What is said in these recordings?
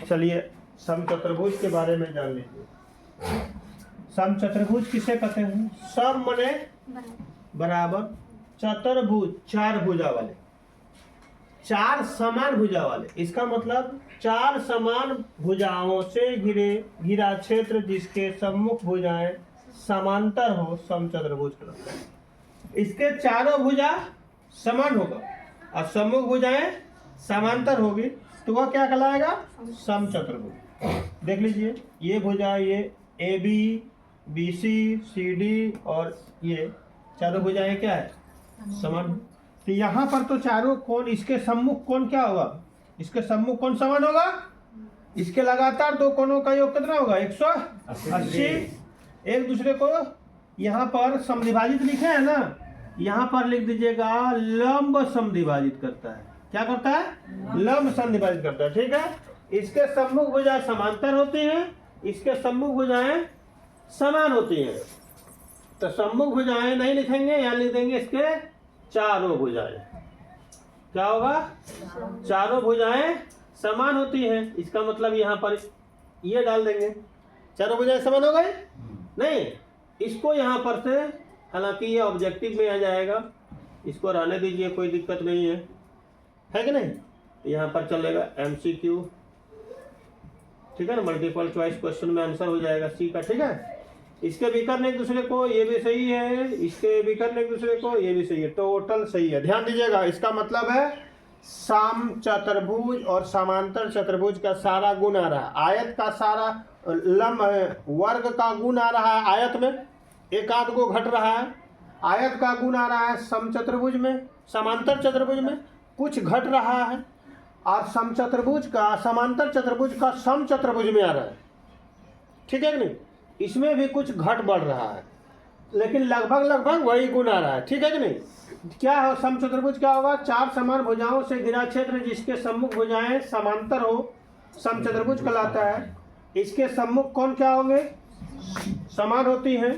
चलिए समचतुर्भुज के बारे में जान लीजिए। समचतुर्भुज किसे कहते हैं? सम मने बराबर, चतुर्भुज चार भुजा वाले, चार समान भुजा वाले। इसका मतलब चार समान भुजाओं से घिरा क्षेत्र जिसके सम्मुख भुजाएं समांतर हो समचतुर्भुज कहलाता है। इसके चारों भुजा समान होगा और सम्मुख भुजाएं समांतर होगी तो वह क्या कहलाएगा? समचतुर्भुज। देख लीजिए ये भुजा, ये A B, B C, C D और ये चारों भुजाएं क्या है? समान। तो यहाँ पर तो चारों कोण, इसके सम्मुख कोण क्या होगा? इसके सम्मुख कोण समान होगा। इसके लगातार दो कोणों का योग कितना होगा? 180। एक दूसरे को यहाँ पर समद्विभाजित लिखे है ना, यहाँ पर लिख दीजिएगा लंब समद्विभाजित करता है। क्या करता है? लंब समद्विभाजित करता है। ठीक है। इसके सम्मुख भुजाएं समांतर होती हैं, इसके सम्मुख भुजाएं समान होती हैं। तो सम्मुख भुजाएं नहीं लिखेंगे, यहाँ लिख देंगे इसके चारों भुजाएं। क्या होगा? चारों भुजाएं समान होती हैं। इसका मतलब यहाँ पर ये डाल देंगे, चारों भुजाएं समान हो गए। नहीं, इसको यहाँ पर से, हालांकि ये ऑब्जेक्टिव में आ जाएगा, इसको रहने दीजिए, कोई दिक्कत नहीं है कि नहीं? यहाँ पर चलेगा MCQ, ठीक है ना, मल्टीपल चॉइस क्वेश्चन में आंसर हो जाएगा सी का। ठीक है। इसके विकर्ण एक दूसरे को, ये भी सही है, इसके विकर्ण एक दूसरे को, ये भी सही है, टोटल सही है। ध्यान दीजिएगा, इसका मतलब है समचतुर्भुज और समांतर चतुर्भुज का सारा गुण आ रहा है। आयत का सारा लंब वर्ग का गुण आ रहा है आयत में, एक आध को घट रहा है। आयत का गुण आ रहा है समचतुर्भुज में, समांतर चतुर्भुज में कुछ घट रहा है, और समचतुर्भुज का समांतर चतुर्भुज का समचतुर्भुज में आ रहा है। ठीक है कि नहीं? इसमें भी कुछ घट बढ़ रहा है, लेकिन लगभग वही गुण आ रहा है। ठीक है कि नहीं? क्या हो समचतुर्भुज? क्या होगा? चार समान भुजाओं से घिरा क्षेत्र जिसके सम्मुख भुजाएं समांतर हो समचतुर्भुज कहलाता है। इसके सम्मुख कोण क्या होंगे? समान होती हैं।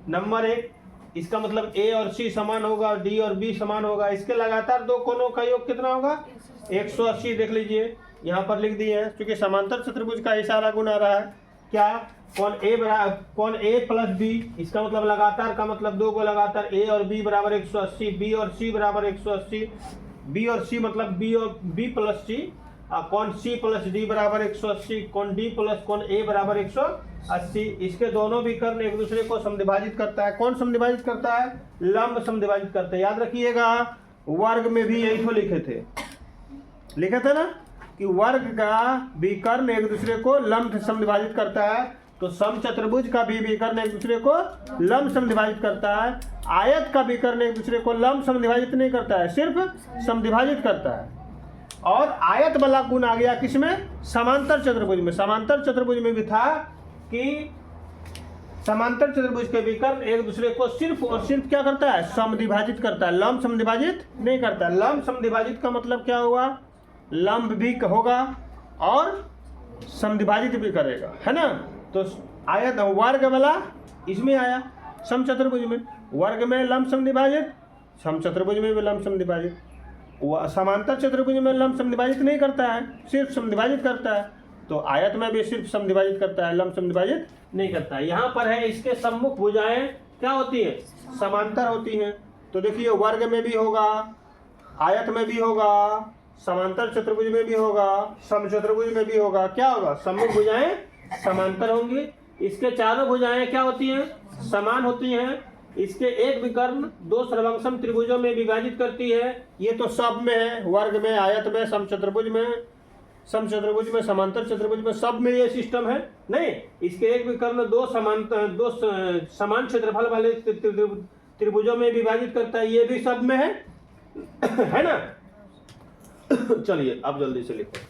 नंबर 1, इसका मतलब ए और सी समान होगा, डी और बी समान होगा। इसके लगातार दो कोणों का योग कितना होगा? 180। देख लीजिए यहाँ पर लिख दिए हैं, क्योंकि समांतर चतुर्भुज का इशारा गुण आ रहा है। क्या? कोण ए प्लस बी, इसका मतलब लगातार का मतलब दो को लगातार, ए और बी बराबर 180, बी और सी बराबर 180, बी और सी मतलब बी और बी प्लस सी, कोण सी प्लस डी बराबर 180, कोण डी प्लस कोण ए बराबर 180। इसके दोनों विकर्ण एक दूसरे को समद्विभाजित करता है। कौन समद्विभाजित करता है? लंब समद्विभाजित करता है। याद रखिएगा, वर्ग में भी यही तो लिखे थे ना कि वर्ग का विकर्ण एक दूसरे को लंब समद्विभाजित करता है। तो समचतुर्भुज का भी विकर्ण एक दूसरे को लंब समद्विभाजित करता है। आयत का विकर्ण एक दूसरे को लंब समद्विभाजित नहीं करता है, सिर्फ समद्विभाजित करता है। और आयत वाला गुण आ गया किसमें? समांतर चतुर्भुज में। समांतर चतुर्भुज में भी था कि समांतर चतुर्भुज के विकर्ण एक दूसरे को सिर्फ और सिर्फ क्या करता है? समद्विभाजित करता है, लंब समद्विभाजित नहीं करता। लंब समद्विभाजित का मतलब क्या हुआ? लंब भी होगा और समद्विभाजित भी करेगा, है ना? तो आयत वर्ग वाला इसमें आया समचतुर्भुज में, वर्ग में लंब समद्विभाजित, समचतुर्भुज में भी लंब समद्विभाजित। समांतर चतुर्भुज में लंब समद्विभाजित नहीं करता है, सिर्फ समद्विभाजित करता है। तो आयत में भी सिर्फ समद्विभाजित करता है, लंब समद्विभाजित नहीं करता है। यहाँ पर है इसके सम्मुख भुजाएं क्या होती है? समांतर होती हैं। तो देखिए वर्ग में भी होगा, आयत में भी होगा, समांतर चतुर्भुज में भी होगा, समचतुर्भुज में भी होगा। क्या होगा? सम्मुख भुजाएं समांतर होंगी। इसके चारों भुजाएं क्या होती हैं? समान होती हैं। इसके एक विकर्ण दो सर्वंक्षम त्रिभुजों में विभाजित करती है। ये तो सब में है, वर्ग में, आयत में, समचतुर्भुज में, समांतर चतुर्भुज में, सब में ये सिस्टम है। नहीं, इसके एक विकर्ण दो समान क्षेत्रफल वाले त्रिभुजों में विभाजित करता है, ये भी सब में है है ना? चलिए अब जल्दी से लिखो।